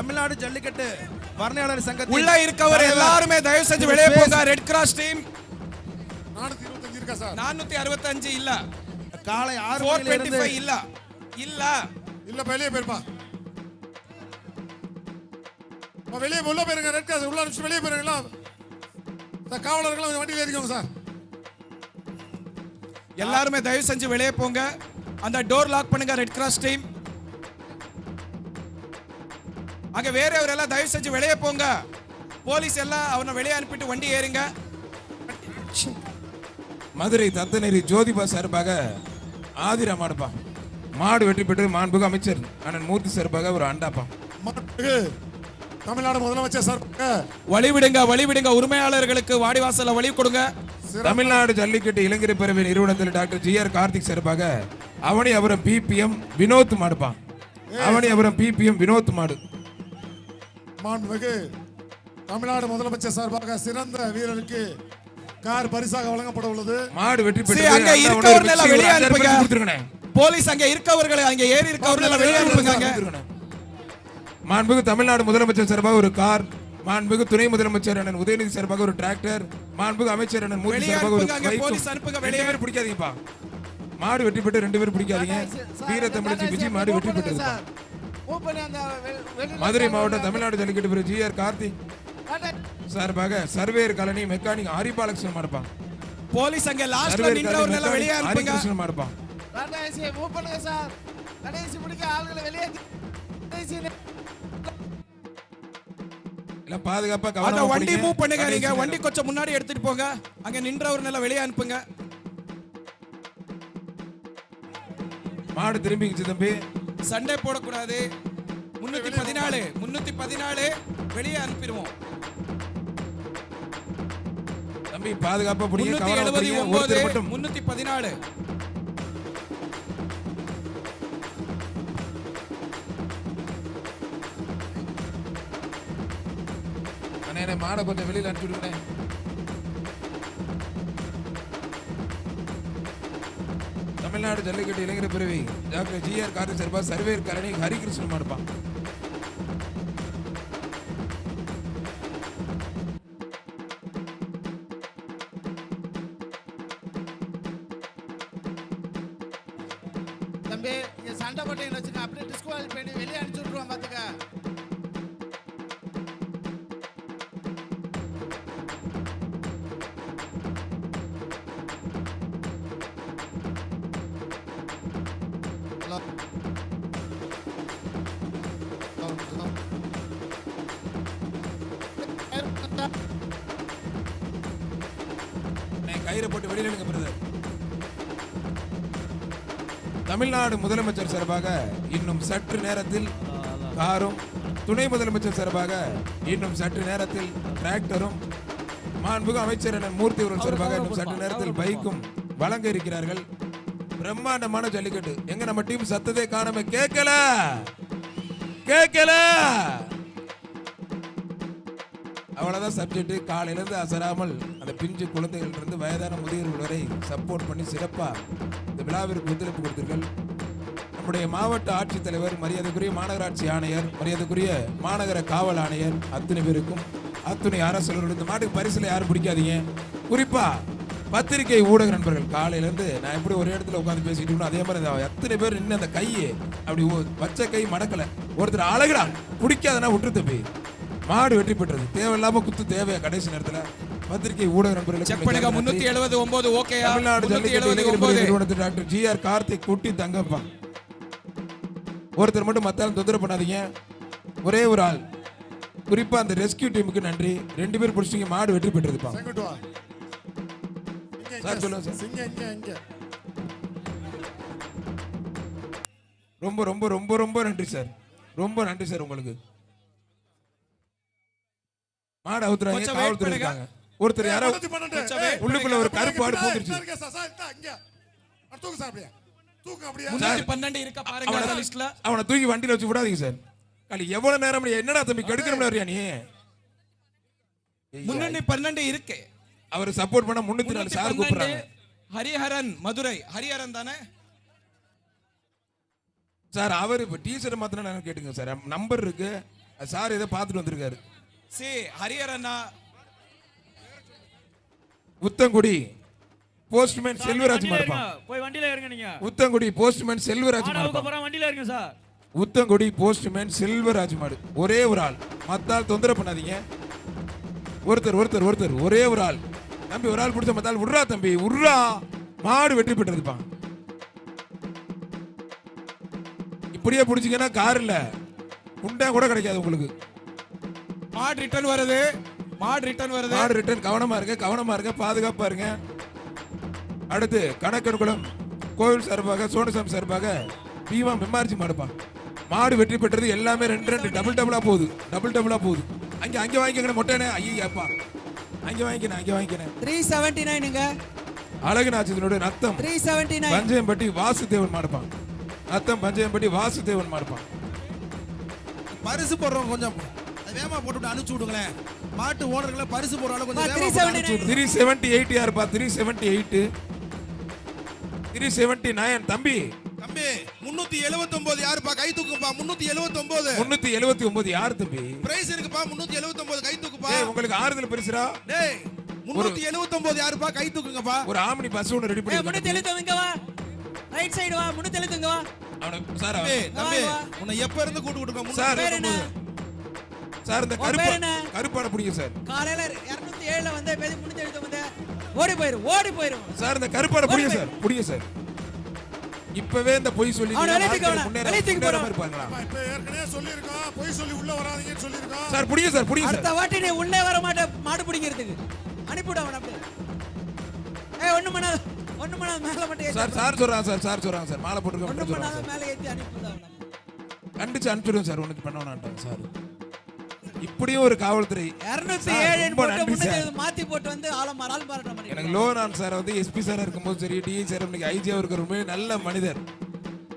தமிழ்நாடு ஜல்லிக்கட்டு வர்ணையாளர் சங்கத்தில் உள்ள இருக்கவர் எல்லாரும் தயவு செஞ்சு வெளியே போங்க. ரெட் கிராஸ் டீம் 425 இருக்கா சார்? 465 இல்ல, காலை 6 425 இல்ல இல்ல இல்ல, வெளியே போயிருப்பா. வெளியே உள்ள போயிருங்க. ரெட் கிராஸ் உள்ள அனுப்பிச்சு வெளியே போயிருங்களா சார்? காவலர்கள் வண்டியில் ஏறிக்கோங்க சார். எல்லாருமே தயவு செஞ்சு வெளியே போங்க. அந்த டோர் லாக் பண்ணுங்க. ரெட் கிராஸ் டீம் அங்க வேற எல்லாம் தயவு செஞ்சு வெளியே போங்க. போலீஸ் எல்லாம் அவனை வெளியே அனுப்பிட்டு வண்டி ஏறுங்க. மதுரை தத்தநேரி ஜோதிபா சார்பாக ஆதிரா மாடுப்பா. மாடு வெற்றி பெற்று மாண்புமிகு அமைச்சர் அண்ணன் மூர்த்தி சார்பாக ஒரு அண்டாப்பா. தமிழ்நாடு முதலமைச்சர் சார்பாக வழிவிடுங்க. உரிமையாளர்களுக்கு வாடிவாசல்ல வழி கொடுங்க. தமிழ்நாடு ஜல்லிக்கட்டு இளைஞர் பேரவை நிறுவனத்தில் டாக்டர் ஜி.ஆர். கார்த்திக் சார்பாக அவனியாபுரம் பிபிஎம் வினோத் மாடுப்பா. அவனியாபுரம் பிபிஎம் வினோத் மாடு. மாண்புமிகு தமிழ்நாடு முதலமைச்சர் சார்பாக சிறந்த வீரருக்கு கார் பரிசாக வழங்கப்பட உள்ளது. மாடு வெற்றி பெற்று அங்க இருக்கவர்களை வெளியே அனுப்புங்க. போலீஸ் அங்க இருக்கவர்களை அங்க ஏறி இருக்கவர்களை வெளியே அனுப்புங்க. மாண்புமிகு தமிழ்நாடு முதலமைச்சர் சார்பாக ஒரு கார், மாண்புமிகு துணை முதலமைச்சர் அண்ணன் உதயநிதி சார்பாக ஒரு டிராக்டர், மாண்புமிகு அமைச்சர் அண்ணன் மூர்த்தி சார்பாக ஒரு பைக். போலீஸ் அனுப்புங்க. வெளியே பேர் பிடிக்காதீங்கப்பா. மாடு வெற்றி பெற்று 2 பேர் பிடிக்காதீங்க. வீர தமிழச்சி விஜய் மாடு வெற்றி பெற்றது. மதுரை மாவட்டம் தமிழ்நாடு ஜல்லிக்கட்டு பிரிவு ஜி.ஆர். கார்த்திக் சார்பாக சர்வேர் காலனி மெக்கானிக் ஹரிபாலகிருஷ்ணன் மாடுப்பான். போலீஸ் அங்க லாஸ்ட்ல நின்றவர்களை வெளியே அனுப்புங்க. ஹரிகிருஷ்ணன் மாடுப்பான். எல்லாம் பாதுகாப்பா அந்த வண்டி மூவ் பண்ணுங்க. நீங்க வண்டி கொஞ்சம் முன்னாடி எடுத்துட்டு போங்க. அங்க நின்றவர்களை வெளியே அனுப்புங்க. மாடு திரும்பிச்சு தம்பி. சண்டை போடக்கூடாது. 314 வெளியே அனுப்பிடுவோம். தம்பி பாதுகாப்பா புடிங்க. 379 314 அண்ணே மாடை கொஞ்சம் வெளியில அனுப்பி விடுங்க. தமிழ்நாடு ஜல்லிக்கட்டு இளைஞர் பிரிவு டாக்டர் ஜி.ஆர். கார்த்திக் சார்பாக சர்வேர் காலனி ஹரிகிருஷ்ணன் மாடுப்பான். தம்பி இங்க சண்டை போட்டீங்கன்னு வச்சுங்க, அப்படியே டிஸ்குவாலிஃபை பண்ணி வெளியே அனுப்பிச்சு விட்டுருவான் பாத்துக்க. கயிறை போட்டு வெளியில எடுக்கப்படுது. தமிழ்நாடு முதலமைச்சர் சார்பாக இன்னும் சற்று நேரத்தில் காரும், துணை முதலமைச்சர் சார்பாக இன்னும் சற்று நேரத்தில் டிராக்டரும், மாண்புமிகு அமைச்சர் மூர்த்தி அவர்கள் சார்பாக இன்னும் சற்று நேரத்தில் பைக்கும் வழங்க இருக்கிறார்கள். பிரம்மாண்டமான ஜல்லிக்கட்டு. எங்க நம்ம டீம் சத்தத்தை காணாம கேட்கல. அவ்வளவுதான் சப்ஜெக்ட். காலையில இருந்து அசராமல் அந்த பிஞ்சு குழந்தைகள் இருந்து வயதான முதியவர்கள் வரை சப்போர்ட் பண்ணி சிறப்பா இந்த விழாவிற்கு ஒத்துழைப்பு கொடுத்தீர்கள். நம்முடைய மாவட்ட ஆட்சித்தலைவர், மரியாதைக்குரிய மாநகராட்சி ஆணையர், மரியாதைக்குரிய மாநகர காவல் ஆணையர், அத்தனை பேருக்கும் அத்துணை அரசு இந்த மாட்டுக்கு பரிசுல யாரும் பிடிக்காதீங்க. குறிப்பா பத்திரிகை ஊடக நண்பர்கள். காலையில இருந்து நான் எப்படி ஒரு இடத்துல உட்காந்து பேசிட்டு இருக்கணும், அதே மாதிரி எத்தனை பேர் நின்று அந்த கையை அப்படி வச்ச கை மடக்கல. ஒருத்தர் அழகுடா பிடிக்காதனா விட்டு தம்பி. மாடு வெற்றி பெற்றது. தேவையில்லாம குத்து தேவையா கடைசி நேரத்துல. பத்திரிகை ஊடக நண்பர்களுக்கு 379 okay. Tamil Nadu jallikattu doctor GR. Karthik குட்டி தங்கப்பா. ஒருத்தர் மட்டும் மத்தாலும் தொந்தரவு பண்ணாதீங்க. ஒரே ஒரு ஆள். குறிப்பா அந்த ரெஸ்கியூ டீமுக்கு நன்றி. 2 பேர் பிடிச்சிங்க. மாடு வெற்றி பெற்றதுப்பா. சார் சொல்லுங்க சார். ரொம்ப ரொம்ப ரொம்ப ரொம்ப நன்றி சார். ரொம்ப நன்றி சார் உங்களுக்கு. மாடு அவுத்துறாங்க, காவல்துறை இருக்காங்க. ஒருத்தர் யாரோ உள்ளுக்குள்ள ஒரு கருப்பு ஆடு போந்துருச்சு. 312 இருக்க பாருங்க அந்த லிஸ்ட்ல. அவனை தூக்கி வண்டியில வச்சு விடாதீங்க சார். காலி எவ்வளவு நேரம் என்னடா தம்பி கெடுக்கறோம்ல வரியா நீ? 312 இருக்கு. அவர் சப்போர்ட் பண்ண 304 சார் கூப்பிடுறாங்க. ஹரிஹரன் மதுரை. ஹரிஹரன் தானே சார்? அவர் இப்ப டீச்சர் மாத்திரம் கேட்டுங்க சார். நம்பர் இருக்கு. சார் இதை பார்த்துட்டு வந்திருக்காரு. சி ஹரியரண்ணா உத்தங்குடி போஸ்ட்மேன் செல்வராஜ் மாடுப்பான். போய் வண்டியில இருங்க நீங்க. உத்தங்குடி போஸ்ட்மேன் செல்வராஜ் மாடுப்பான். போறா வண்டியில இருங்க சார். உத்தங்குடி போஸ்ட்மேன் செல்வராஜ் மாடு. ஒரே ஒரு ஆள், மத்தாள் தொந்தரவு பண்ணாதீங்க. ஒருத்தர் ஒருத்தர் ஒருத்தர் ஒரே ஒரு ஆள். தம்பி ஒரு ஆள் பிடிச்ச மத்தாள் உட்ரா தம்பி உட்ரா. மாடு வெற்றி பெற்றிருப்பான். இப்படியே பிடிச்சிங்கன்னா கார் இல்ல குண்டா கூட கிடைக்காது உங்களுக்கு. மாடு ரிட்டர்ன் வருது. மாடு ரிட்டர்ன் வருது. மாடு ரிட்டர்ன். கவனமா இருங்க, கவனமா இருங்க, பாதுகாப்பா இருங்க. அடுத்து கணக்கன்குளம் கோவில் சார்பாக சோனசாமி சார்பாக பீமா மெம்மார்ஜி மாடுப்பான். மாடு வெற்றி பெற்றது. எல்லாமே 2 டபுள் டபுளா போகுது. டபுள் டபுளா போகுது. அங்க வாங்கிக்கணும் மொட்டைனே. ஐயப்பா அங்க வாங்கிக்கிறேன். 379ங்க. அழகுநாச்சனோட நத்தம் 379. பஞ்சயம்பட்டி வாசுதேவன் மாடுப்பான். நத்தம் பஞ்சயம்பட்டி வாசுதேவன் மாடுப்பான். பரிசு போடுறோம் கொஞ்சம் வேகமா போட்டு அனுப்பிச்சு விடுங்களேன். மாட்டு ஓனர்களை பரிசு போடுறாங்க கொஞ்சம் வேகமா 379. 378 யாருப்பா? 378 379 தம்பி. தம்பி 379 யாருப்பா? கை தூக்குப்பா. 379. 379 யார் தம்பி? பிரைஸ் இருக்குப்பா. 379 கை தூக்குப்பா. ஏய் உங்களுக்கு ஆறுதல் பரிசுடா. டேய் 379 யாருப்பா? கை தூக்குங்கப்பா. ஒரு ஆம்னி பஸ் ஒன்னு ரெடி பண்ணி 379ங்க வா. ரைட் சைடு வா. 379ங்க வா. அவன சார் தம்பி உன்னை எப்ப இருந்து கூட்டு விட்டுருக்கோம்? சார் பேர் என்ன? சார் இந்த உன் பேர் என்ன? கருப்பான புடிங்க சார். காலையில 207ல வந்து பேசி 379 ஓடி போயிரும். சார் இந்த கருப்பான புடிங்க சார். புடிங்க சார். இப்பவே இந்த பொய் சொல்லி அவன வெளிய தூக்கி போறா. இருப்பாங்களா? இப்ப ஏற்கனவே சொல்லியிருக்கோம், பொய் சொல்லி உள்ள வராதீங்கன்னு சொல்லியிருக்கோம். சார் புடிங்க சார். புடிங்க சார். அடுத்த வாட்டி நீ உள்ளே வர மாட்ட மாடு பிடிக்கிறதுக்கு. அனுப்பிடு அவன அப்படியே. ஏய் ஒண்ணு மணா மேல மட்டும் ஏத்தி. சார் சொல்றாங்க சார். மாலை போட்டுருக்க ஒண்ணு மணா மேல ஏத்தி அனுப்பிடு அவன. கண்டிச்சு அனுப்பிடுவோம் சார். உனக்கு பண்ண வேணாம்ட்டாங்க சார். இப்படியும் ஒரு காவல்துறை 207 ரொம்ப போட்டு நன்றி சார். மாத்தி போட்டு வந்து ஆள் மாறாட்டம் பண்ணி. எனக்கு லோனான் சார் வந்து எஸ்பி சார் இருக்கும்போது சரி, டிஐ சார் இன்னைக்கு ஐஜியா இருக்கிற உண்மையிலே நல்ல மனிதர்.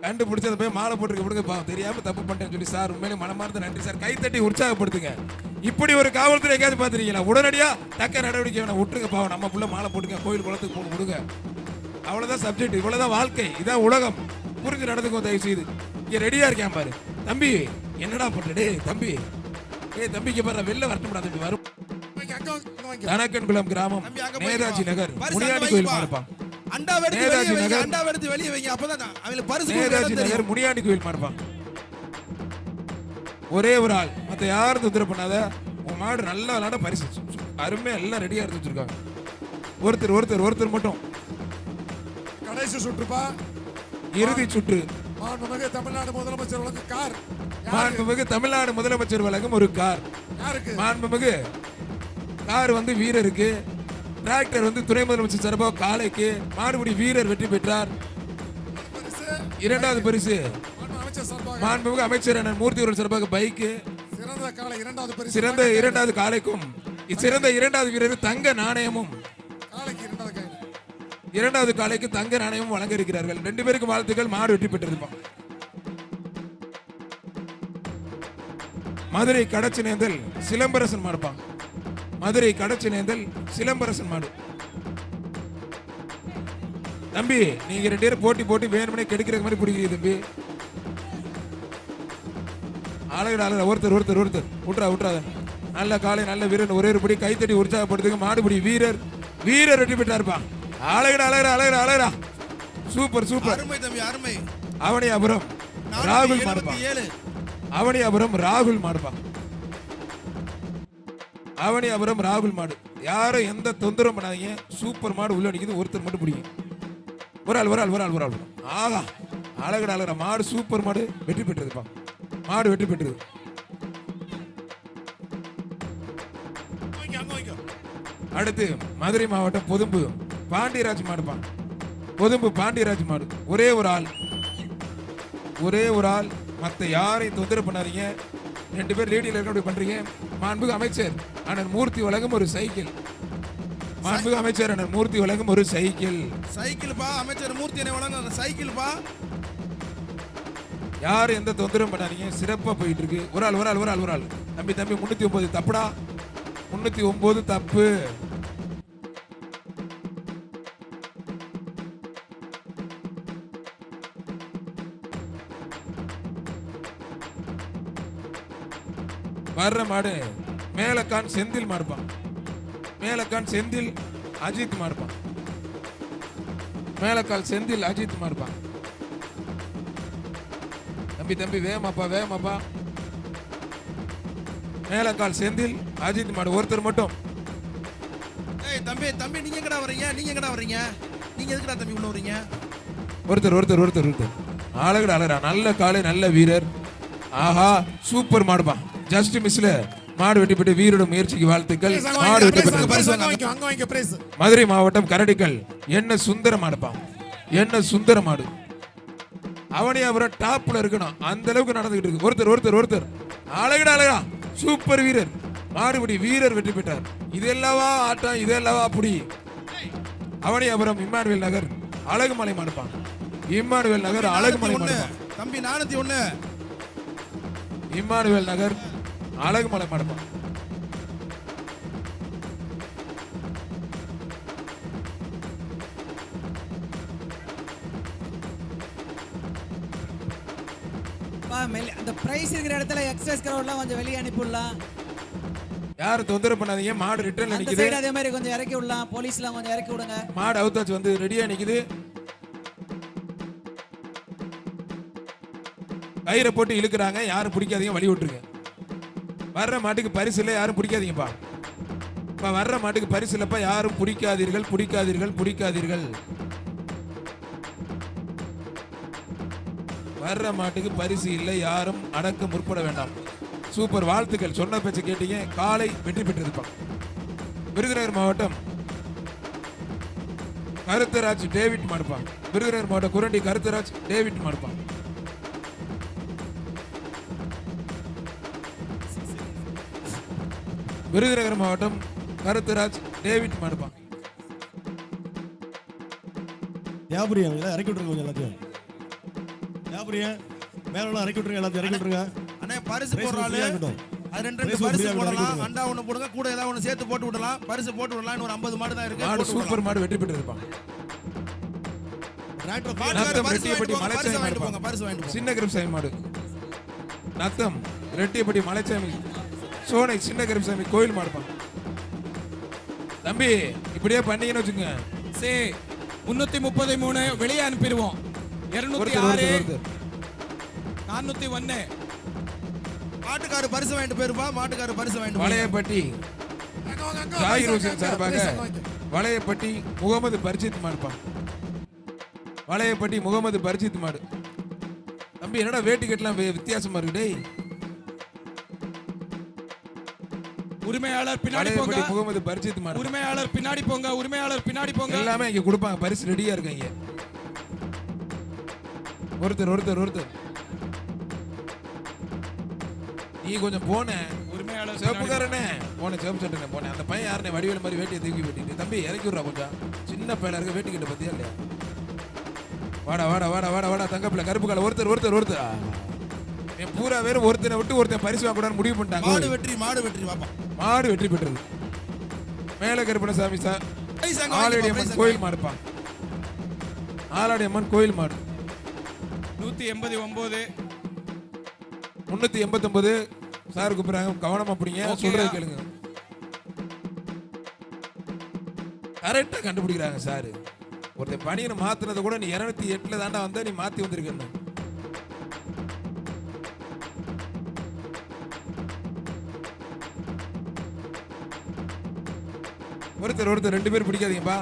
கண்டுபிடிச்சு அதை போய் மாலை போட்டுருக்க விடுங்க பாவம், தெரியாம தப்பு பண்ணிட்டேன்னு சொல்லி சார் உண்மையிலே மனமார்ந்த நன்றி சார். கைத்தட்டி உற்சாகப்படுத்துங்க. இப்படி ஒரு காவல்துறை எங்கேயாவது பார்த்துருக்கீங்களா? உடனடியா தக்க நடவடிக்கை வேணா விட்டுருங்க பாவம். நம்ம புள்ள மாலை போட்டுங்க, கோயில் குளத்துக்கு போக விடுங்க. அவ்வளவுதான் சப்ஜெக்ட், இவ்வளவுதான் வாழ்க்கை, இதான் உலகம். புரிஞ்சு நடந்துக்கும் தயவு செய்து. இங்க ரெடியா இருக்கேன் பாரு தம்பி. என்னடா பண்றே தம்பி? தம்பிக்கு பாரு வெளில வரட்டும்டா தம்பி. வரும் கணக்கன்குளம் கிராமம் நேதாஜி நகர் முனியாண்டி கோயில் மாடுப்பான். வெளியே வைங்க. அப்பதான் அவங்களுக்கு பரிசு. நேதாஜி நகர் முனியாண்டி கோயில் மாடுப்பான். ஒரே ஒரு ஆள், மத்த யாரும் தொந்தரவு பண்ணாத. உன் மாடு நல்லா விளையாட பரிசு அருமையா எல்லாம் ரெடியா எடுத்து வச்சிருக்காங்க. ஒருத்தர் மட்டும் கடைசி சுற்றுப்பா. இறுதி சுற்று. மாண்புமிகு தமிழ்நாடு முதலமைச்சர் வழங்கும் கார். மாண்புமிகு தமிழ்நாடு முதலமைச்சர் வழங்கும் ஒரு கார். யாருக்கு? மாண்புமிகு கார் வந்து வீரருக்கு. டிராக்டர் வந்து துணை முதலமைச்சர் சார்பாக காளைக்கு. மாடுபிடி வீரர் வெற்றி பெற்றார். இரண்டாவது பரிசு அமைச்சர் சார்பாக மாண்புமிகு அமைச்சர் அண்ணன் மூர்த்தி அவர்கள் சார்பாக பைக்கு. சிறந்த காலை இரண்டாவது பரிசு. சிறந்த இரண்டாவது காளைக்கும் சிறந்த இரண்டாவது வீரருக்கு தங்க நாணயமும். காலைக்கு இரண்டாவது காலை. இரண்டாவது காளைக்கு தங்க நாணயமும் வழங்க இருக்கிறார்கள். 2 பேருக்கு வாழ்த்துக்கள். மாடு வெற்றி பெற்றிருப்பான். மதுரை கடச்சினேந்தல் சிலம்பரசன் மாடுப்பான். மதுரை கடச்சினேந்தல் சிலம்பரசன் மாடு. தம்பி நீங்க 2 பேரும் போட்டி வேணும்னே கெடுக்கிற மாதிரி பிடிக்கிறீங்க தம்பி. ஆளுகட ஒருத்தர் விட்டுறாத. நல்ல காலை நல்ல வீரன் ஒரே ஒரு படி கைத்தட்டி உற்சாகப்படுத்துங்க. மாடுபிடி வீரர் வெற்றி பெற்றாருப்பான். அழகடா சூப்பர். அருமை தம்பி அருமை. அவனியாபுரம் ராகுல் மாடுப்பான். அவனியாபுரம் ராகுல் மாடுப்பான். அவனியாபுரம் ராகுல் மாடு. யாரும் எந்த தொந்தரவும் பண்ணாதீங்க. சூப்பர் மாடு உள்ள நிக்குது. ஒருத்தர் மட்டும் பிடிக்கும். ஒரு ஆள். ஆகா அழகடா மாடு சூப்பர் மாடு வெற்றி பெற்றதுப்பா. மாடு வெற்றி பெற்றது. அடுத்து மதுரை மாவட்டம் பொதும்பு பாண்டியராஜ் மாடுப்பான். பொதும்பு பாண்டியராஜ் மாடு. ஒரே ஒரு ஆள் மத்த யாரையும் தொந்தரவு பண்ணாதீங்க. 2 பேர் லேடியில் இருக்க பண்றீங்க. மாண்புமிகு அமைச்சர் அண்ணன் மூர்த்தி வழங்கும் ஒரு சைக்கிள். மாண்புமிகு அமைச்சர் அண்ணன் மூர்த்தி வழங்கும் ஒரு சைக்கிள். பா. அமைச்சர் மூர்த்தி என்ன வழங்கும் சைக்கிள் பா. யாரும் எந்த தொந்தரவும் பண்ணாதீங்க. சிறப்பா போயிட்டு இருக்கு. ஒரு ஆள். தம்பி 309 தப்புடா. 309 தப்பு. வர்ற மாடு மேலக்கான் செந்தில் மாடுப்பான். மேலக்கான் செந்தில் அஜித் மாடுப்பான். மேலக்கால் செந்தில் அஜித் மாடுப்பான். தம்பி தம்பி வேகமாப்பா வேகமாப்பா. மேலக்கால் செந்தில் அஜித் மாடு ஒருத்தர் மட்டும். ஏய் தம்பி தம்பி நீங்க எங்கடா வர்றீங்க? நீங்க எங்கடா வர்றீங்க? நீங்க எதுக்குடா தம்பி உள்ள வர்றீங்க? ஒருத்தர் ஒருத்தர் ஒருத்தர் ஒருத்தர் அழகுடா அழகா. நல்ல காலை நல்ல வீரர். ஆஹா சூப்பர் மாடுப்பா. ஜஸ்ட் மிஸ்ல மாடு வெட்டி பெற்று வீரோட முயற்சிக்கு வாழ்த்துக்கள். மாடு வெட்டி பெற்று அங்க வாங்க பிரைஸ். மதுரை மாவட்டம் கரடிக்கல் என்ன சுந்தர மாடுப்பா. என்ன சுந்தர மாடு. அவனியாபுரம் டாப்ல இருக்கணும் அந்த அளவுக்கு நடந்துகிட்டு இருக்கு. ஒருத்தர் ஒருத்தர் ஒருத்தர் அழகுடா அழகா சூப்பர் வீரர். மாடுபடி வீரர் வெற்றி பெற்றார். இதெல்லவா ஆட்டம் இதெல்லவா அப்படி. அவனியாபுரம் இம்மானுவேல் நகர் அழகுமலை மாடுப்பான். இம்மானுவேல் நகர் அழகுமலை மாடுப்பான். தம்பி 401. இம்மானுவேல் நகர் அழகுமலை மாடுப்பான். அந்த பிரைஸ் இருக்கிற இடத்துல எக்ஸஸ் கிரவுட்லாம் கொஞ்சம் வெளியே அனுப்பிடலாம். யாரும் தொந்தரவு பண்ணாதீங்க. மாடு ரிட்டர்ன்ல அந்த நிக்குது. சைடு அதே மாதிரி கொஞ்சம் இறக்கி விடலாம். போலீஸ்லாம் கொஞ்சம் இறக்கி விடுங்க. மாடு அவுத்தாச்சு வந்து ரெடியா நிக்குது. கயிறை போட்டு இழுக்கிறாங்க. யாரும் பிடிக்காதீங்க வழி விட்டுருங்க. வர்ற மாட்டுக்கு பரிசு இல்லை யாரும் பிடிக்காதீங்கப்பா. வர்ற மாட்டுக்கு பரிசு இல்லப்பா யாரும் பிடிக்காதீர்கள் பிடிக்காதீர்கள் பிடிக்காதீர்கள். வர்ற மாட்டுக்கு பரிசு இல்லை யாரும் அடக்க முற்பட வேண்டாம். சூப்பர் வாழ்த்துக்கள். சொன்ன பேச்சு கேட்டீங்க. காலை வெற்றி பெற்றிருப்பான். விருதுநகர் மாவட்டம் கருத்தராஜ் டேவிட் மாடுப்பான். விருதுநகர் மாவட்டம் குரண்டி கருத்தராஜ் டேவிட் மாடுப்பான். விருதுநகர் மாவட்டம் கருத்தராஜ் டேவிட் மாடுப்பான். வியாபாரியம் இறக்கி விட்டுருங்க கொஞ்சம் எல்லாத்தையும். வியாபாரியம் மேல இறக்கி விட்டுருங்க எல்லாத்தையும் இறக்கி விட்டுருங்க. அண்ணே பரிசு போடுறாரு. அது ரெண்டு பரிசு போடலாம். அண்டா ஒண்ணு போடுங்க. கூட ஏதாவது ஒண்ணு சேர்த்து போட்டு விடலாம். பரிசு போட்டு விடலாம். இன்னும் ஒரு 50 மாடு தான் இருக்கு. மாடு சூப்பர் மாடு வெற்றி பெற்றிருப்பான். நத்தம் ரெட்டியப்பட்டி மலைச்சாமி மாடுப்பான். பரிசு வாங்கிட்டு போங்க. சின்ன கருப்பசாமி மாடு. நத்தம் ரெட்டியப்பட்டி மலைச்சாமி சோனை சின்ன கருப்பசாமி கோயில் மாடுப்பான். தம்பி இப்படியே பண்ணீங்கன்னு வச்சுங்க. சே 333 வெளியே அனுப்பிடுவோம். 206 401 மாட்டுக்காரு பரிசு வாங்கிட்டு போயிருப்பா. மாட்டுக்காரு பரிசு வாங்கிட்டு போங்க. வளையப்பட்டி ஜாகிர் ஹுசேன் சார்பாக வளையப்பட்டி முகமது பரிசித் மாடுப்பான். வளையப்பட்டி முகமது பரிசித் மாடு. தம்பி என்னடா வேட்டி கட்டலாம் வித்தியாசமா இருக்கு டேய். உரிமையாளர் பின்னாடி போங்க. வளையப்பட்டி முகமது பரிசித் மாடு. உரிமையாளர் பின்னாடி போங்க. உரிமையாளர் பின்னாடி போங்க. எல்லாமே இங்க கொடுப்பாங்க. பரிசு ரெடியா இருக்காங்க. ஒருத்தர் ஒருத்தர் ஒருத்தர் நீ கொஞ்சம் போன உரிமையாளர் சிவப்புக்காரனே போன சிவப்பு சட்டனே போனேன். அந்த பையன் யாருனே வடிவேல் மாதிரி வேட்டியை தூக்கி வெட்டிட்டு தம்பி இறக்கி விட்றா கொஞ்சம். சின்ன பையல இருக்க வேட்டி கிட்ட பத்தியா இல்லையா. வாடா வாடா வாடா வாடா வாடா தங்கப்பிள்ள கருப்பு கால ஒருத்தர் ஒருத்தர் ஒருத்தர் என் பூரா வேறு ஒருத்தனை விட்டு ஒருத்தன் பரிசு வாங்கக்கூடாதுன்னு முடிவு பண்ணிட்டாங்க. மாடு வெற்றி வாப்பா. மாடு வெற்றி பெற்றது. மேல கருப்பணசாமி சார் ஆலடி அம்மன் கோயில் மாடுப்பான். ஆலடி அம்மன் கோயில் மாடு 189 389 சார் கூப்பிடுறாங்க. கவனமா பிடிங்க. சொல்றது கேளுங்க. கரெக்டா கண்டுபிடிக்கிறாங்க சார். ஒருத்தர் பணியனை மாத்தினதை கூட நீ 208 தாண்டா வந்த நீ மாத்தி வந்திருக்க. ஒருத்தர் ஒருத்தர் 2 பேர் பிடிக்காதீங்கப்பா.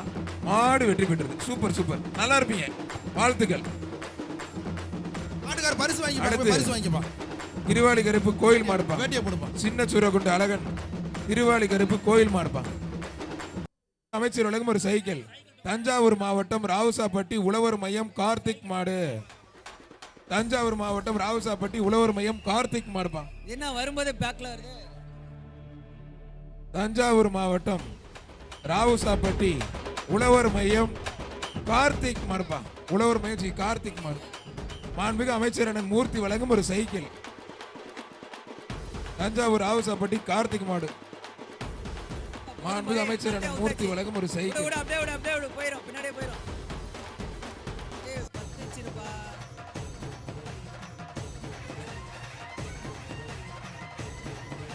மாடு வெற்றி பெற்றது. சூப்பர் சூப்பர் நல்லா இருப்பீங்க. வாழ்த்துக்கள். மாட்டுக்காரு பரிசு வாங்கி அடுத்து பரிசு வாங்கிப்பா. திருவாலி கருப்பு கோயில் மாடுப்பா. வேட்டியை போடுப்பா. சின்ன சூரகுண்டு அழகன் திருவாலி கருப்பு கோயில் மாடுப்பா. அமைச்சர் உலகம் ஒரு சைக்கிள். தஞ்சாவூர் மாவட்டம் ராவுசாப்பட்டி உழவர் மையம் கார்த்திக் மாடு. தஞ்சாவூர் மாவட்டம் ராவுசாப்பட்டி உழவர் மையம் கார்த்திக் மாடுப்பா. என்ன வரும்போதே பேக்ல வருது. தஞ்சாவூர் மாவட்டம் ராவுசாப்பட்டி உழவர் மையம் கார்த்திக் மாடுப்பா. உழவர் மையம் ஸ்ரீ கார்த்திக் மாடு. மாண்புமிகு அமைச்சர் அண்ணன் மூர்த்தி வழங்கும் ஒரு சைக்கிள். தஞ்சாவூர் ராவுசாப்பட்டி கார்த்திக் மாடு. மாண்புமிகு அமைச்சர் அண்ணன் மூர்த்தி வழங்கும் ஒரு சைக்கிள். அப்படியே போயிடும். பின்னாடியே போயிடும்.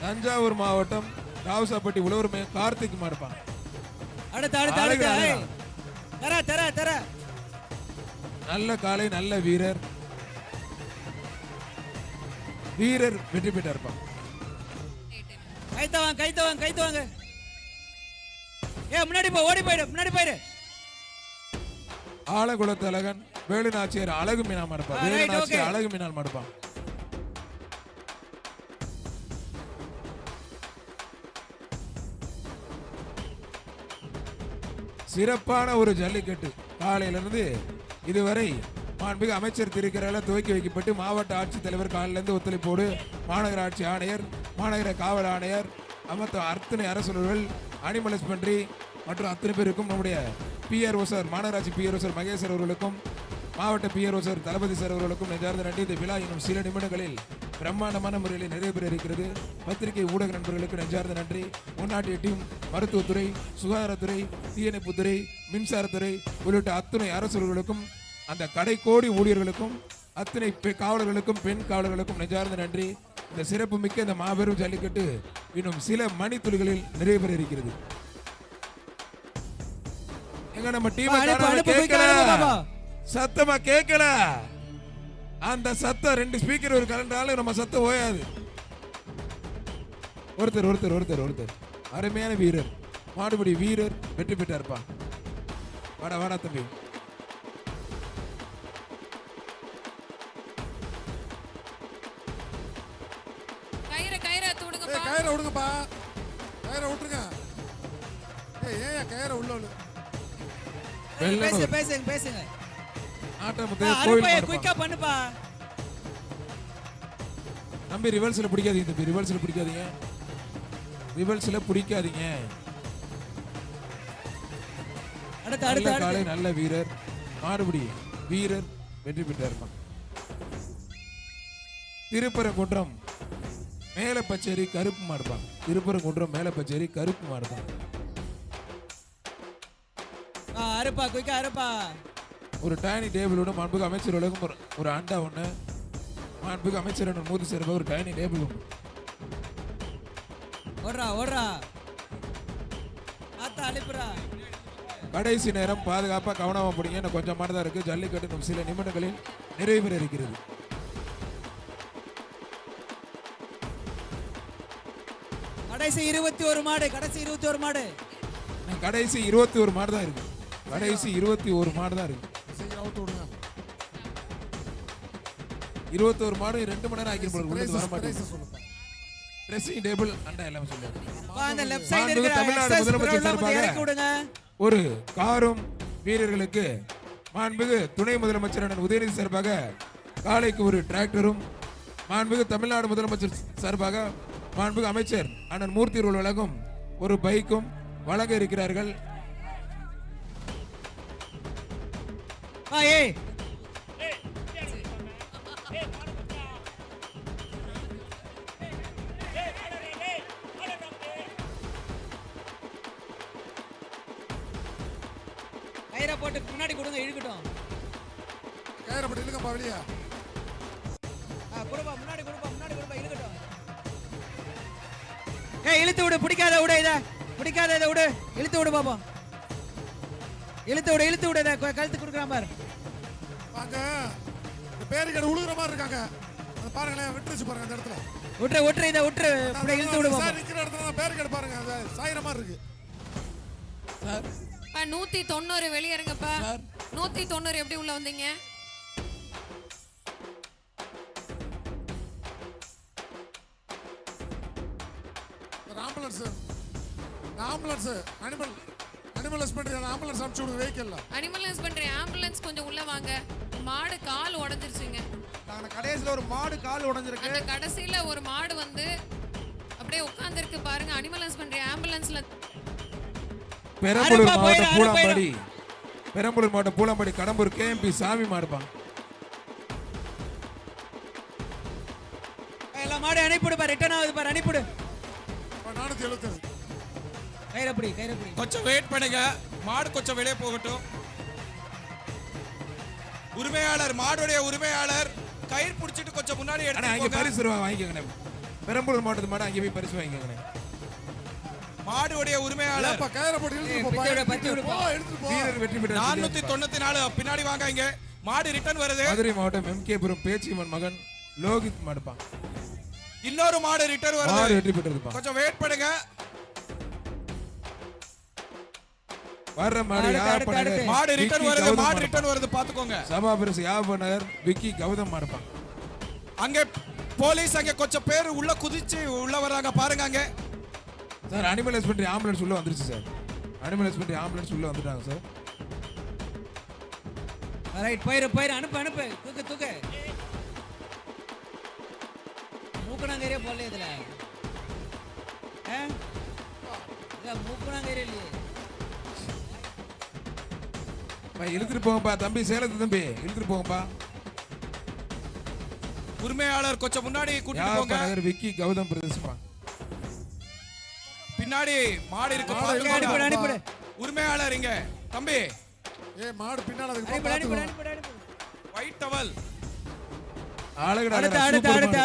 தஞ்சாவூர் மாவட்டம் ராவசாப்பட்டி உழவர் மையம் கார்த்திக் மாடுப்பான். அடுத்து அடுத்து அடுத்து ஏய். தர தர தர நல்ல காலை, நல்ல வீரர், வீரர் வெற்றி பெற்றா இருப்பான். கைத்தவாங்க கைத்தவாங்க கைத்தவாங்க. ஏ முன்னாடி போ, ஓடி போயிடு, முன்னாடி போயிடு. ஆலகுளத்தழகன் வேலுநாச்சியார் அழகு மீனா மாடுப்பான். right, Velu Nachiyar okay. அழகு மீனால் மாடுப்பான். சிறப்பான ஒரு ஜல்லிக்கட்டு காலையிலிருந்து இதுவரை மாண்புமிகு அமைச்சர் திருக்கரையில துவக்கி வைக்கப்பட்டு மாவட்ட ஆட்சித்தலைவர் காலிலிருந்து ஒத்துழைப்போடு மாநகராட்சி ஆணையர், மாநகர காவல் ஆணையர், அத்தனை அரசுகள், அனிமல் ஹஸ்பண்டரி மற்றும் அத்தனை பேருக்கும் நம்முடைய பிஆர்ஓ சார், மாநகராட்சி பிஆர்ஓ சார் மகேஸ்வர் அவர்களுக்கும், மாவட்ட பிஆர்ஓ சார் தளபதி சார் அவர்களுக்கும் நெஞ்சார்ந்த நன்றி. இந்த விழா இன்னும் சில நிமிடங்களில் பிரம்மாண்டமான முறையில் நிறைவு பெற இருக்கிறது. பத்திரிகை ஊடக நண்பர்களுக்கு நெஞ்சார்ந்த நன்றி. முன்னாட்டிய டீம், மருத்துவத்துறை, சுகாதாரத்துறை, தீயணைப்புத்துறை, மின்சாரத்துறை உள்ளிட்ட அத்துணை அரசுகளுக்கும், அந்த கடைக்கோடி ஊழியர்களுக்கும், அத்தனை காவலர்களுக்கும், பெண் காவலர்களுக்கும் நெஞ்சார்ந்த நன்றி. இந்த சிறப்பு மிக்க இந்த மாபெரும் ஜல்லிக்கட்டு இன்னும் சில மணித்துளிகளில் நிறைவு பெற இருக்கிறது. எங்க நம்ம டீம் சத்தமா கேட்கல. அந்த சத்தம் 2 ஸ்பீக்கர் ஒரு கலண்டாலும் நம்ம சத்தம் ஓயாது. ஒருத்தர் ஒருத்தர் ஒருத்தர் ஒருத்தர் அருமையான வீரர், மாடுபிடி வீரர் வெற்றி பெற்றா இருப்பான். வாடா வாடா தம்பி. கயிறை விடுங்கப்பா, கயிறை விட்டுருங்க. ஏன் கயிறை உள்ள பேசுங்க பேசுங்க பேசுங்க. ஆட்டமுத்து கோயில் கோயில் குயிக்கா பண்ணுப்பா. நம்பி ரிவர்ஸ்ல பிடிக்காதீங்க தம்பி, ரிவர்ஸ்ல பிடிக்காதீங்க, ரிவர்ஸ்ல பிடிக்காதீங்க. அடுத்து அடுத்து காலை நல்ல வீரர், மாடுபிடி வீரர் வெற்றி பெற்றா இருப்பான். திருப்பரங்குன்றம் மேல பச்சேரி கருப்பு மாடுப்பான். திருப்பரங்குன்றம் மேல பச்சேரி கருப்பு மாடுப்பான். அறுப்பா குயிக்கா அறுப்பா. ஒரு டைனி டேபிளோட மாண்புக்கு அமைச்சர் உலகம் ஒரு அண்டா ஒண்ணு, மாண்புக்கு அமைச்சர் மூதி சேர்ப்ப ஒரு டைனி டேபிள் ஒன்று. ஓடுறா ஓடுறா ஆத்தா அழிப்புறா. கடைசி நேரம் பாதுகாப்பா கவனமா போடுங்க. இன்னும் கொஞ்சம் மாடு தான் இருக்கு. ஜல்லிக்கட்டு இன்னும் சில நிமிடங்களில் நிறைவு பெற இருக்கிறது. கடைசி 21 மாடு, கடைசி 21 மாடு. கடைசி 21 மாடு தான் இருக்கு. கடைசி 21 மாடு தான் இருக்கு. 21 மாடு 2 மணி நேரம் ஆக்கி போல உள்ளது வர மாட்டேங்குது. ட்ரெஸ்ஸிங் டேபிள் அண்டா எல்லாமே சொல்லுங்க. அந்த லெஃப்ட் சைடு இருக்கிற தமிழ்நாடு முதலமைச்சர் சார்பாக ஒரு காரும் வீரர்களுக்கு, மாண்புமிகு துணை முதலமைச்சர் அண்ணன் உதயநிதி சார்பாக காலைக்கு ஒரு டிராக்டரும், மாண்புமிகு தமிழ்நாடு முதலமைச்சர் சார்பாக மாண்புமிகு அமைச்சர் அண்ணன் மூர்த்தி அவர்கள் வழங்கும் ஒரு பைக்கும் வழங்க இருக்கிறார்கள். ஏய் கயிறை போட்டு முன்னாடி கொடுங்க, இழுக்கட்டும். கயிறை போட்டு இழுங்கப்பா வெளியே. கொடுப்பா முன்னாடி கொடுப்பா, முன்னாடி கொடுப்பா, இழுக்கட்டும். ஏய் இழுத்து விடு, பிடிக்காத விடு, இத பிடிக்காத இத விடு, இழுத்து விடு பாப்பா, இழுத்து விடு, இழுத்து விடு. கழுத்து கொடுக்குறான் பாரு. வாங்க, இந்த பேரிக்கடை உழுகுற மாதிரி இருக்காங்க. அதை பாருங்களேன், விட்டுருச்சு பாருங்க அந்த இடத்துல. விட்டுரு விட்டுரு, இதை விட்டுரு, இப்படி இழுத்து விடு பாப்பா. நிக்கிற இடத்துல பேரிக்கடை பாருங்க, அது சாயிர மாதிரி இருக்கு. சார் 190 வெளியேறுங்கப்பா. 190 எப்படி உள்ள வந்தீங்க? ஆம்புலன்ஸ் அனிமல் ஹஸ்பண்டரி ஆம்புலன்ஸ் அனுப்பிச்சு விடுங்க. வெஹிக்கிள்ல அனிமல் ஹஸ்பண்டரி ஆம்புலன்ஸ் கொஞ்சம் உள்ள வாங்க. மாடு கால் உடைஞ்சிருச்சுங்க. கடைசில ஒரு மாடு கால் உடைஞ்சிருக்கு. அந்த கடைசில ஒரு மாடு வந்து அப்படியே உட்கார்ந்திருக்கு பாருங்க. அனிமல் ஹஸ்பண்டரி ஆம்புலன்ஸ்ல பெரம்பலூர் மாவட்டம் பூலாம்பாடி, பெரம்பலூர் மாவட்டம் பூலாம்பாடி கடம்பூர் கேஎம்பி சாமி மாடுப்பான். எல்லா மாடு அனுப்பிடு பாரு, ரிட்டர்ன் ஆகுது பாரு, அனுப்பிடு. 470 கைரப்படி கைரப்படி. கொஞ்சம் வெயிட் பண்ணுங்க, மாடு கொஞ்சம் வெளியே போகட்டும். உரிமையாளர், மாடுடைய உரிமையாளர் கயிறு பிடிச்சிட்டு கொஞ்சம் முன்னாடி அண்ணா இங்க எடுத்து பரிசு ரூபா வாங்கிக்கங்க. பெரம்பலூர் மாவட்டத்து மாடு அங்கே போய் பரிசு வாங்கிக்கோங்க. மாடுடைய உரிமையாளர் ஏப்பா கயிறை போட்டு இழுத்துட்டு போப்பா. பிச்சை விட, பிச்சை விட. போ, எடுத்துட்டு போ. வீரர் வெற்றி பெற்ற 494 பின்னாடி வாங்க இங்க. மாடு ரிட்டர்ன் வருது. மதுரை மாவட்டம் எம்கேபுரம் பேச்சியம்மன் மகன் லோகித் மாடுப்பா. இன்னொரு மாடு ரிட்டர்ன் மாடு வருது. வெற்றி பெற்றதுப்பா. கொஞ்சம் வெயிட் பண்ணுங்க. வர்ற மாடு அடுத்து, யாப்பநகர் அடுத்து. மாடு ரிட்டர்ன் விக்கி வருது. கௌதம் மாடு மாடுப்பா. ரிட்டர்ன் வருது பாத்துக்கோங்க. சபாபரிசு யாப்பநகர் விக்கி கௌதம் மாடுப்பா. அங்க போலீஸ் அங்க கொஞ்சம் பேர் உள்ள குதிச்சு உள்ள வர்றாங்க பாருங்க அங்க. சார் அனிமல் ஹஸ்பண்டரி ஆம்புலன்ஸ் உள்ள வந்துருச்சு சார். அனிமல் ஹஸ்பண்டரி ஆம்புலன்ஸ் உள்ள வந்துட்டாங்க சார். ரைட் போயிரு அனுப்பு தூக்கு மூக்கணாங்கரையே போடல இதுல மூக்கணாங்கரையே இல்லையே. இழுத்துட்டு போங்கப்பா தம்பி, சேலத்து தம்பி இழுத்துட்டு போங்கப்பா. உரிமையாளர் கொஞ்சம் முன்னாடி கூட்டிட்டு போங்க. யாப்பநகர் விக்கி கௌதம் பிரதேசப்பா. பின்னாடி மாடு இருக்கு மாடு பாத்துக்கோங்க. அனுப்பிடு. உரிமையாளர் இங்க தம்பி மாடு பின்னால அதுக்கு அனுப்பிடு. White towel.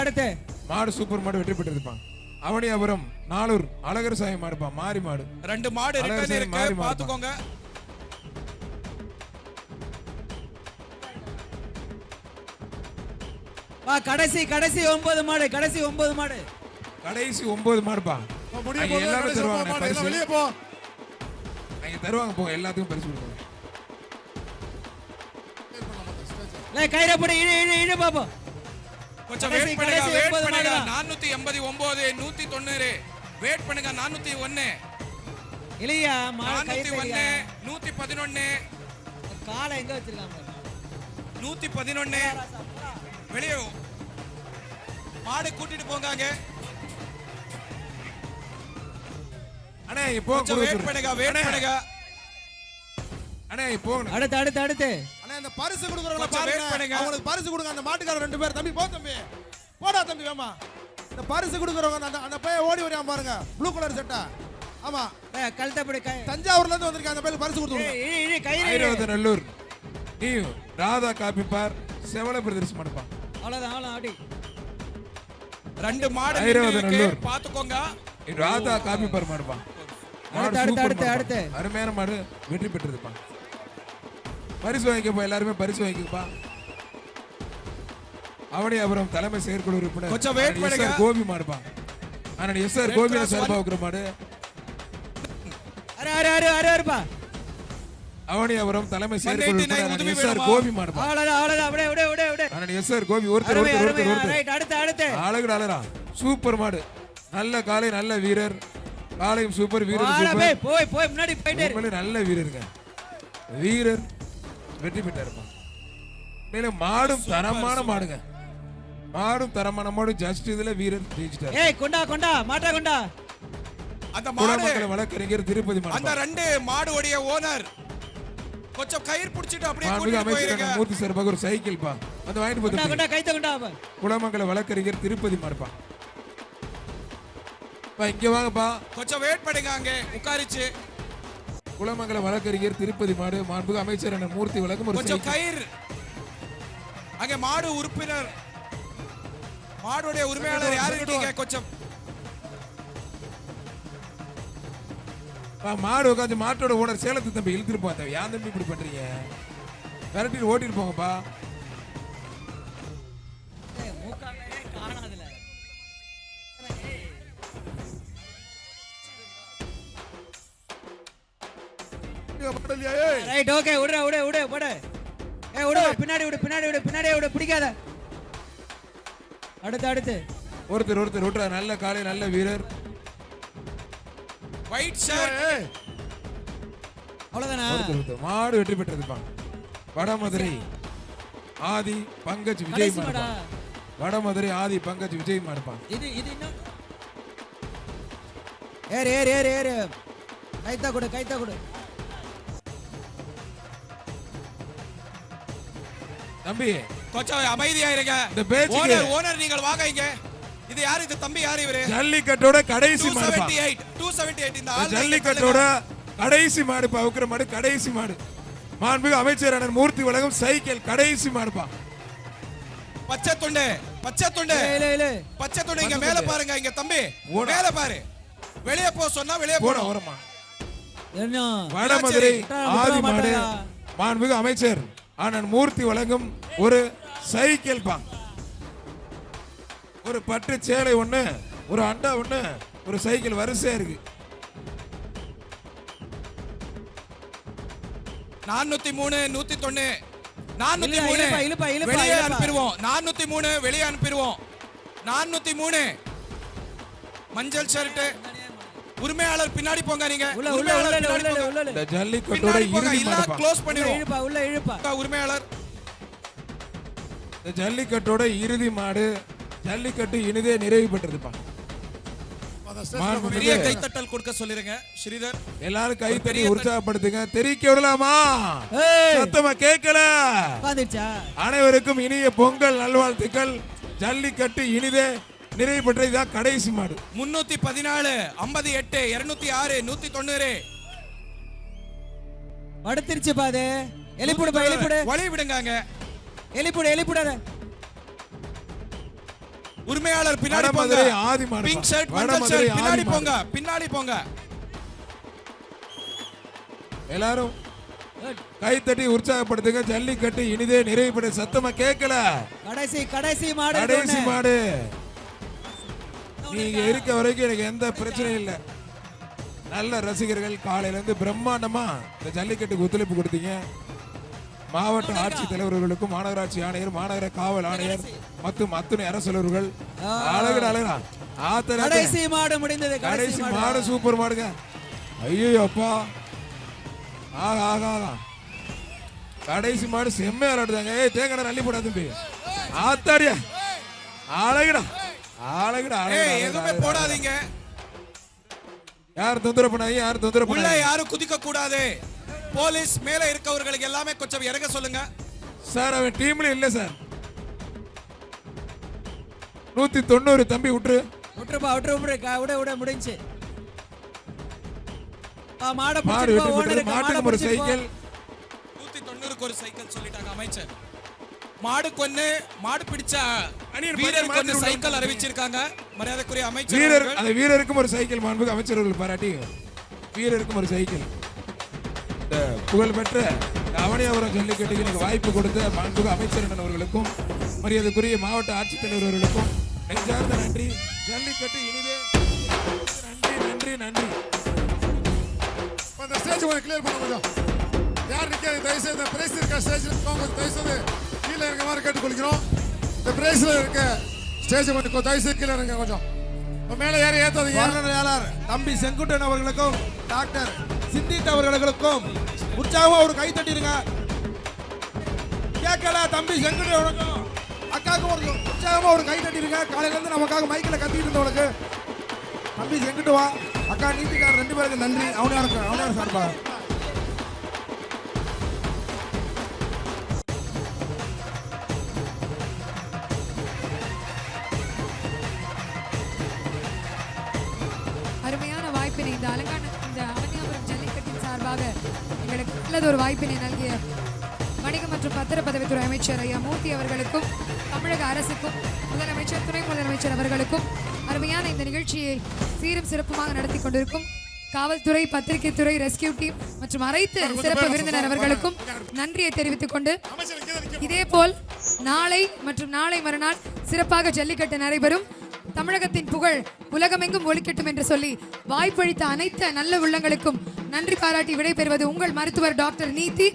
அடுத்து மாடு சூப்பர் மாடு வெற்றி பெற்றிருப்பான். அவனியாபுரம் நாளூர் அழகர் சாமி மாடுப்பா. மாறி மாடு 2 மாடு அழகர் ரிட்டர்ன் சாமி இருக்கு மாறி மாடுப்பா. பாத்துக்கோங்க. கடைசி 9 மாடு. கடைசி 9 மாடுப்பா. முடிய அங்க போகுது. எல்லாரும் கடைசி தருவாங்க மாடு பரிசு. எல்லாம் வெளியே போ. அங்க தருவாங்க போங்க, எல்லாத்துக்கும் பரிசு கொடுப்பாங்க. கயிறை போடு இழு பாப்போம். கொஞ்சம் கடைசி, வெயிட் பண்ணுங்க. கடைசி வெயிட் 9 பண்ணுங்க. மாடு. 489 190 வெயிட் பண்ணுங்க. 401 இல்லையா மாடு 401 111 காலை எங்க வச்சிருக்காங்க? 111 வெளியே மாடு கூட்டிட்டு போங்க அங்க. அண்ணே இப்போ கொஞ்சம் வெயிட் பண்ணுங்க. வெயிட் பண்ணுங்க. அண்ணே இப்போ அடுத்து அண்ணா இந்த பரிசு கொடுக்குறவங்கள கொஞ்சம் wait பண்ணுங்க. பாருங்க. அவங்களுக்கு பரிசு கொடுங்க. அந்த மாட்டுக்காரர் 2 பேர். தம்பி போ தம்பி. போடா தம்பி வேமா. இந்த பரிசு கொடுக்குறவங்க அந்த பையன் ஓடி வரையாம பாருங்க. ப்ளூ கலர் சட்டை. ஆமா. கழுத்தப்படி தஞ்சாவூர்ல இருந்து வந்திருக்க அந்த பையன் பரிசு கொடுத்துருங்க. இழு கயிறு ஐராவதநல்லூர் நீ ராதா காப்பி பார் செவல பிரதர்ஸ் மாடுப்பா. அவ்வளவுதான் ஆடி 2 மாடு ஐராவதநல்லூர். இருக்கு பாத்துக்கோங்க. ராதா காப்பி பார் மாடுப்பா. மாடு அடுத்து, சூப்பர் அடுத்து, மாடுப்பா. அடுத்து. அருமையான மாடு வெற்றி பெற்றதுப்பா. பரிசு வாங்கிக்கப்பா, எல்லாருமே பரிசு வாங்கிக்கப்பா. அவனியாபுரம் தலைமை செயற்குழு உறுப்பினர் கொஞ்சம் wait அண்ணன் பண்ணுங்க. SR கோபி மாடுப்பா. அண்ணன் SR கோபி சார்பா இருக்கிற மாடு. அரேப்பா அவனியாபுரம் தலைமை செயற்குழு 189 உறுப்பினர் உதவி அண்ணன் SR வேணுமா? கோபி மாடுப்பா. அவ்வளவுதான் அப்படியே அண்ணன் SR கோபி ஒருத்தர் அருமை ஒருத்தர் ஒருத்தர் அருமை ஒருத்தர் ரைட் அடுத்து அழகுடா அழகா சூப்பர் மாடு. நல்ல காலை நல்ல வீரர். காலையும் சூப்பர் வீரர் வாடா சூப்பர். போய் முன்னாடி போயிட்டே இரு. உண்மையிலே நல்ல வீரருங்க. வீரர் வெற்றி பெற்றாருப்பா. மேலும் மாடும் தரமான மாடுங்க. மாடும் தரமான மாடு. ஜஸ்ட் இதுல வீரர் ஜெயிச்சிட்டாரு. ஏய் கொண்டா மாட்டா கொண்டா. அந்த மாடு குளமங்கல வழக்கறிஞர் திருப்பதி அந்த மாடு. 2 மாடுடைய ஓனர் கொஞ்சம் கயிறு பிடிச்சிட்டு அப்படியே மாண்புமிகு கூட்டிட்டு அமைச்சர் போயிருங்க. அண்ணன் மூர்த்தி சார்பாக ஒரு சைக்கிள் பா வந்து வாங்கிட்டு போய் கொண்டா கைத்த கொண்டா குளமங்கல வழக்கறிஞர் திருப்பதி மாடுப்பா. இங்க வாங்கப்பா. கொஞ்சம் வெயிட் பண்ணுங்க அங்க உட்காரிச்சு. குளமங்கல வழக்கறிஞர் திருப்பதி மாடு. மாண்புமிகு அமைச்சர் அண்ணன் மூர்த்தி வழக்கம் ஒரு கொஞ்சம் சைக்கிள். கயிறு அங்க மாடு உறுப்பினர் மாடுடைய உரிமையாளர் யாரு இருக்கீங்க? கொஞ்சம் மாடு உட்காந்து மாட்டோட ஓனர் சேலத்து தம்பி இழுத்துட்டு போங்க. ஏன் தம்பி இப்படி பண்றீங்க? விரட்டிட்டு ஓட்டிட்டு போங்கப்பா. காணாதுல ரைட் ஓகே விடு போடு. ஏய் விடு பின்னாடி விடு பிடிக்காத. அடுத்து ஒருத்தர் விட்டுறா. நல்ல காலை நல்ல வீரர். ஒயிட் ஷர்ட் அவ்வளவுதானா? ஒருத்தர் மாடு வெற்றி பெற்றதுப்பா. வடமதுரை ஆதி பங்கஜ் விஜய் கடைசி மாடுப்பா. மாடா? வடமதுரை ஆதி பங்கஜ் விஜய் மாடுப்பா. இது இன்னும் ஏறு கைத்தா கொடு. தம்பி கொஞ்சம் அமைதியா இருங்க. இந்த பேச்சுக்கு ஓனர் நீங்கள் வாங்க இங்க. இது யாரு? இது தம்பி யாரு இவரு? ஜல்லிக்கட்டோட கடைசி மாடுப்பா. 278 இந்த ஆள் ஜல்லிக்கட்டோட கடைசி மாடுப்பா. உக்கிர மாடு கடைசி மாடு. மாண்புமிகு அமைச்சர் அண்ணன் மூர்த்தி வழங்கும் சைக்கிள் கடைசி மாடுப்பா. பச்சை துண்டு பச்சை துண்டு இல்ல இல்ல பச்சை துண்டு இங்க மேல பாருங்க இங்க தம்பி மேல பாரு வெளிய போ சொன்னா வெளிய போட போறோம் ஓரமா என்ன வடமதுரை விட்டுற ஆதிமாடு மாட்டாயா? மாண்புமிகு அமைச்சர் அண்ணன் மூர்த்தி வழங்கும் ஒரு சைக்கிள் பாங், ஒரு பட்டு சேலை ஒண்ணு, ஒரு அண்டா ஒண்ணு, ஒரு சைக்கிள் வரிசையா இருக்கு. 403 101 இல்ல, 403 இழுப்பா, வெளியே இழுப்பா. அனுப்பிடுவோம் 403 வெளியே அனுப்பிடுவோம் 403 மஞ்சள் ஷர்ட் உரிமையாளர் பின்னாடி போங்க நீங்க உள்ள உள்ள உரிமையாளர் உள்ள பின்னாடி உள்ள போங்க. உள்ள இந்த ஜல்லிக்கட்டோட பின்னாடி போங்க இறுதி இல்ல மாடு க்ளோஸ் பண்ணிடுவோம் இழுப்பா உள்ள இழுப்பா உரிமையாளர் இந்த ஜல்லிக்கட்டோட இறுதி மாடு ஜல்லிக்கட்டு இனிதே நிறைவு பெற்றதுப்பா. அந்த ஸ்டேஜ்ல மாண்புமிகு பெரிய கைத்தட்டல் கொடுக்க சொல்லிருங்க ஸ்ரீதர் எல்லாரும் கை தட்டி உற்சாகப்படுத்துங்க. தெரிவிக்க விடலாமா? ஏய் சத்தமா கேட்கல. பாந்துச்சா அனைவருக்கும் இனிய பொங்கல் நல்வாழ்த்துக்கள். ஜல்லிக்கட்டு இனிதே நிறைவு பெற்ற இதான் கடைசி மாடு. 314 58 206 190 படுத்துருச்சு பாது எலிப்புடு பா எலிப்புடு வழி விடுங்க எலிப்புடு உரிமையாளர் பின்னாடி போங்க வடமதுரை ஆதிமாடு பிங்க் ஷர்ட் மஞ்சள் வடமதுரை ஷர்ட் பின்னாடி ஆதிமாடு. போங்க பின்னாடி போங்க எல்லாரும் கை தட்டி உற்சாகப்படுத்துங்க. ஜல்லிக்கட்டு இனிதே நிறைவு பெற்ற சத்தமா கேட்கல. கடைசி மாடு கடைசி மாடு. நீங்க இருக்க வரைக்கும் எனக்கு எந்த பிரச்சனையும் இல்லை. நல்ல ரசிகர்கள் காலையில இருந்து பிரம்மாண்டமா இந்த ஜல்லிக்கட்டுக்கு ஒத்துழைப்பு கொடுத்தீங்க. மாவட்ட ஆட்சித்தலைவர்களுக்கும் மாநகராட்சி ஆணையர் மாநகர காவல் ஆணையர் மற்றும் அத்துணை அரசலர்கள் அழகுடா கடைசி மாடு முடிந்தது கடைசி மாடு சூப்பர் மாடுங்க. ஐயோ அப்பா ஆகா ஆகா ஆகா கடைசி மாடு செம்மையா விளையாடுதாங்க. ஏய் தேங்கடா அள்ளி போடா தம்பி ஆத்தாடியா அழகுடா அழகுடா ஏய் எதுவுமே போடாதீங்க யார் தொந்தரவு பண்ணாதீங்க யார் தொந்தரவு உள்ள பண்ணாதீங்க யாரும் குதிக்க கூடாது போலீஸ் மேல இருக்கவர்களுக்கு எல்லாமே கொஞ்சம் இறங்க சொல்லுங்க சார். அவன் டீம்ல இல்ல சார். 190 தம்பி விட்டுரு விட்டு முடிஞ்சு மாட மாடு வெட்டி போட்டு மாட்டுக்கு ஒரு சைக்கிள் 190க்கு ஒரு சைக்கிள் சொல்லிட்டாங்க அமைச்சர் மாடு கொன்னு மாடு பிடிச்ச வீரர் மாடு கொன்னு விடுங்க. சைக்கிள் அறிவிச்சிருக்காங்க மரியாதைக்குரிய வீரர் அமைச்சர் அந்த வீரருக்கும் ஒரு சைக்கிள் மாண்புமிகு அமைச்சர்கள் பாராட்டி வீரருக்கும் ஒரு சைக்கிள். இந்த புகழ்பெற்ற அவனியாபுரம் ஜல்லிக்கட்டுக்கு எனக்கு வாய்ப்பு கொடுத்த மாண்புமிகு அமைச்சர் அவர்களுக்கும் மரியாதைக்குரிய மாவட்ட ஆட்சித்தலைவர் அவர்களுக்கும் நெஞ்சார்ந்த நன்றி. ஜல்லிக்கட்டு இனிதே நன்றி நன்றி நன்றி. அந்த ஸ்டேஜ் கொஞ்சம் கிளியர் பண்ண கொஞ்சம். யார் நிக்காது தயவுசெய்து இந்த பிரைஸ் இருக்க ஸ்டேஜ்ல இருக்கவங்க தயவுசெய்து கீழே இருக்க மாதிரி கேட்டுக்கொள்கிறோம். இந்த பிரைஸ்ல இருக்க ஸ்டேஜ் கொஞ்சம் தயவுசெய்து கீழே இருங்க கொஞ்சம். மேலே யாரும் ஏத்தாதீங்க. வர்ணனையாளர் தம்பி செங்குட்டன் அவர்களுக்கும் டாக்டர் சித்தித் அவர்களுக்கும் உற்சாகமா ஒரு கை தட்டிருங்க. கேட்கல தம்பி செங்குட்டன் அவர்களுக்கும் அக்காவுக்கும் ஒரு உற்சாகமா ஒரு கை தட்டிருங்க. காலையில இருந்து நமக்காக மைக்கில் கத்திட்டு இருந்தவனுக்கு தம்பி செங்குட்டு வா அக்கா நீதிக்காரர் 2 பேருக்கு நன்றி. அவனையார் சார்பா அருமையான வாய்ப்பினை இந்த அவனியாபுரம் ஜல்லிக்கட்டின் சார்பாக எங்களுக்கு நல்லது ஒரு வாய்ப்பினை நல்கிய வணிக மற்றும் பத்திரப்பதவித்துறை அமைச்சர் ஐயா மூர்த்தி அவர்களுக்கும் தமிழக அரசுக்கும் முதலமைச்சர் துணை முதலமைச்சர் அவர்களுக்கும் அருமையான இந்த நிகழ்ச்சியை சீரும் சிறப்புமாக நடத்தி கொண்டிருக்கும் காவல்துறை பத்திரிகை துறை ரெஸ்கியூ டீம் மற்றும் அனைத்து சிறப்பு விருந்தினர் அவர்களுக்கும் நன்றியை தெரிவித்துக் கொண்டு இதேபோல் நாளை மற்றும் நாளை மறுநாள் சிறப்பாக ஜல்லிக்கட்டு நடைபெறும். தமிழகத்தின் புகழ் உலகமெங்கும் ஒலிக்கட்டும் என்று சொல்லி வாய்ப்பளித்த அனைத்து நல்ல உள்ளங்களுக்கும் நன்றி பாராட்டி விடைபெறுவது உங்கள் மருத்துவர் டாக்டர் நீதி.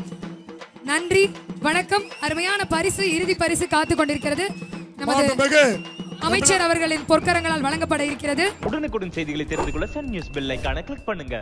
நன்றி வணக்கம். அருமையான பரிசு இறுதி பரிசு காத்து கொண்டிருக்கிறது. நமது அமைச்சர் அவர்களின் பொற்கரங்களால் வழங்கப்பட இருக்கிறது. உடனுக்குடன் செய்திகளை தெரிந்து கொள்ள சன் நியூஸ் பெல் ஐகானை கிளிக் பண்ணுங்க.